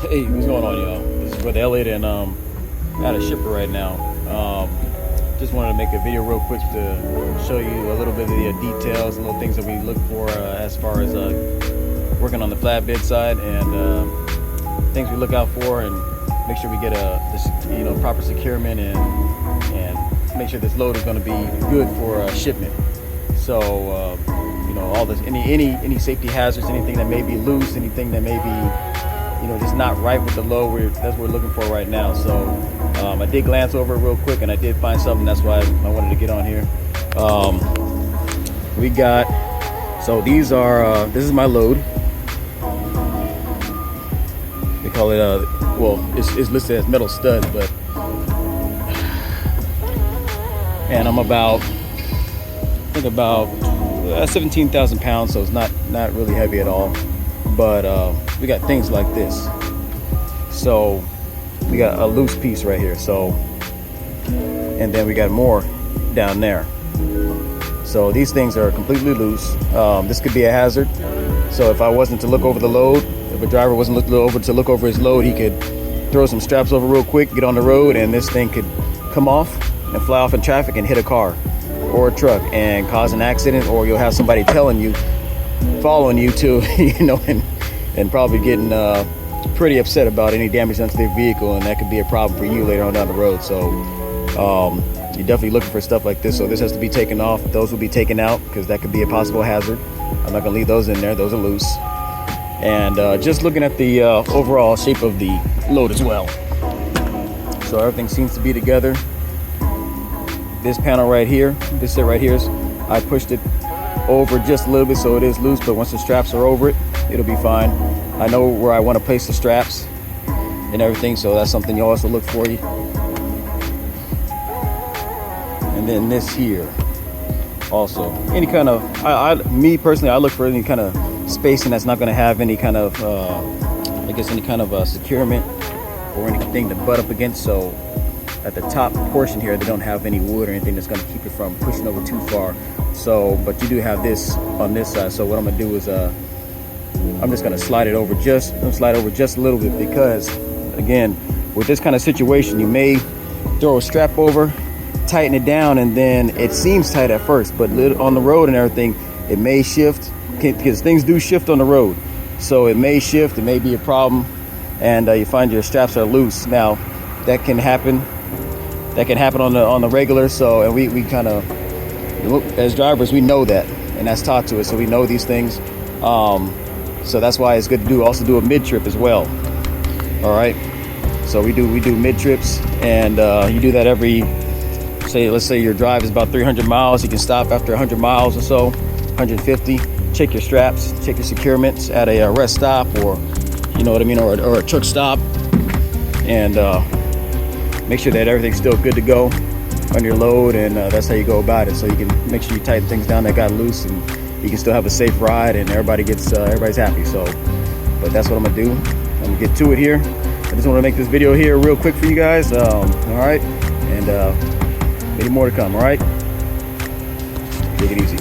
Hey, what's going on, y'all? This is with Elliot, and at a shipper right now. Just wanted to make a video real quick to show you a little bit of the details, little things that we look for as far as working on the flatbed side, and things we look out for, and make sure we get a proper securement and make sure this load is going to be good for shipment. So all this, any safety hazards, anything that may be loose, anything that may be just not right with the load, that's what we're looking for right now. So I did glance over it real quick, and I did find something. That's why I wanted to get on here. We got, so these are, this is my load. They call it, it's listed as metal studs, but, and I'm about 17,000 pounds, so it's not really heavy at all. But we got things like this. So we got a loose piece right here. So, and then we got more down there. So these things are completely loose. This could be a hazard. So if I wasn't to look over the load, if a driver wasn't to look over his load, he could throw some straps over real quick, get on the road, and this thing could come off and fly off in traffic and hit a car or a truck and cause an accident, or you'll have somebody following you to, and probably getting pretty upset about any damage done to their vehicle, and that could be a problem for you later on down the road. So you're definitely looking for stuff like this. So this has to be taken off. Those will be taken out because that could be a possible hazard. I'm not gonna leave those in there. Those are loose. And just looking at the overall shape of the load as well. So everything seems to be together. This panel right here, this set right here, I pushed it over just a little bit, so it is loose, but once the straps are over it, it'll be fine. I know where I want to place the straps and everything, so that's something you also look for. And then this here also, any kind of, me personally, I look for any kind of spacing that's not going to have any kind of securement or anything to butt up against. So at the top portion here, they don't have any wood or anything that's going to keep it from pushing over too far. So, but you do have this on this side. So what I'm gonna do is I'm just gonna slide over just a little bit, because again, with this kind of situation, you may throw a strap over, tighten it down, and then it seems tight at first, but on the road and everything, it may shift, because things do shift on the road. So it may shift, it may be a problem, and you find your straps are loose. Now that can happen on the regular. So, and we kind of, as drivers, we know that, and that's taught to us, so we know these things. So that's why it's good to also do a mid trip as well. All right, so we do mid trips, and you do that let's say your drive is about 300 miles. You can stop after 100 miles or so, 150. Check your straps, check your securements at a rest stop, or or a truck stop, and make sure that everything's still good to go on your load, and that's how you go about it. So you can make sure you tighten things down that got loose, and you can still have a safe ride, and everybody's happy. So, but that's what I'm gonna do. I'm gonna get to it here. I just want to make this video here real quick for you guys. All right, and many more to come. All right, take it easy.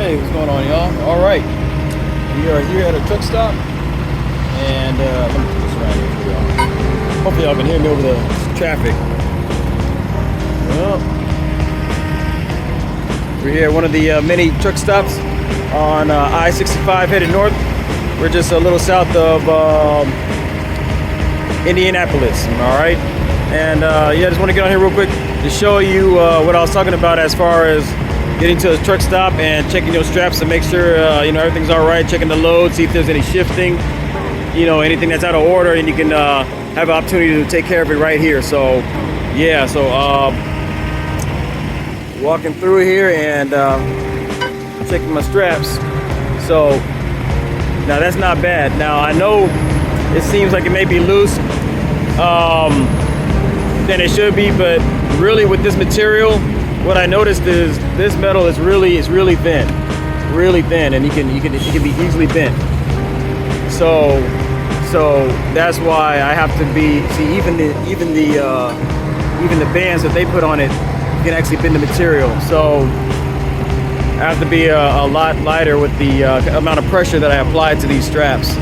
Hey, what's going on, y'all? All right, we are here at a truck stop, and let me put this around here for y'all. Hopefully, y'all can hear me over the traffic. Well, we're here at one of the many truck stops on I-65 headed north. We're just a little south of Indianapolis. All right, and yeah, I just want to get on here real quick to show you what I was talking about as far as getting to a truck stop and checking your straps to make sure you know, everything's all right, checking the load, see if there's any shifting, you know, anything that's out of order, and you can have an opportunity to take care of it right here. So yeah, so walking through here and checking my straps. So now that's not bad. Now I know it seems like it may be loose than it should be, but really with this material, what I noticed is this metal is really thin, and it can be easily bent. So that's why I have to be, see, even the bands that they put on it can actually bend the material. So I have to be a lot lighter with the amount of pressure that I apply to these straps.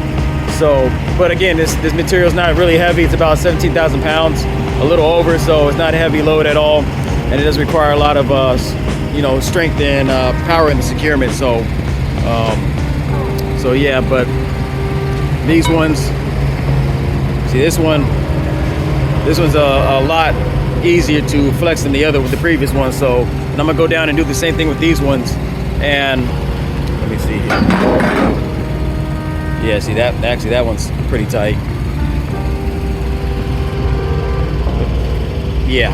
So, but again, this material is not really heavy. It's about 17,000 pounds, a little over, so it's not a heavy load at all. And it does require a lot of, you know, strength and power in the securement. So, so yeah. But these ones, see, this one's a lot easier to flex than the previous one. So, and I'm gonna go down and do the same thing with these ones. And let me see here. Yeah, see that? Actually, that one's pretty tight. Yeah.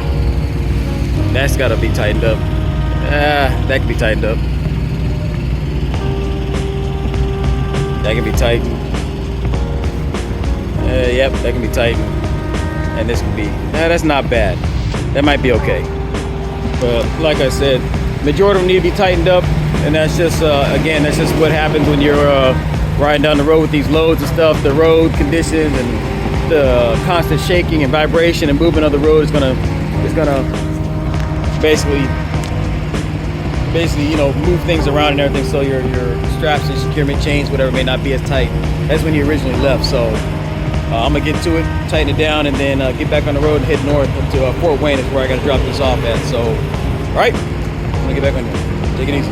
That's got to be tightened up. That can be tightened up. That can be tightened. Yep, that can be tightened. And this can be, that's not bad. That might be okay. But like I said, majority of them need to be tightened up. And that's just, again, that's just what happens when you're riding down the road with these loads and stuff. The road conditions and the constant shaking and vibration and movement of the road is gonna basically, you know, move things around and everything, so your straps and securement chains, whatever, may not be as tight as when you originally left. So I'm gonna get to it, tighten it down, and then get back on the road and head north up to Fort Wayne is where I gotta drop this off at. So, all right, I'm gonna get back on here. Take it easy.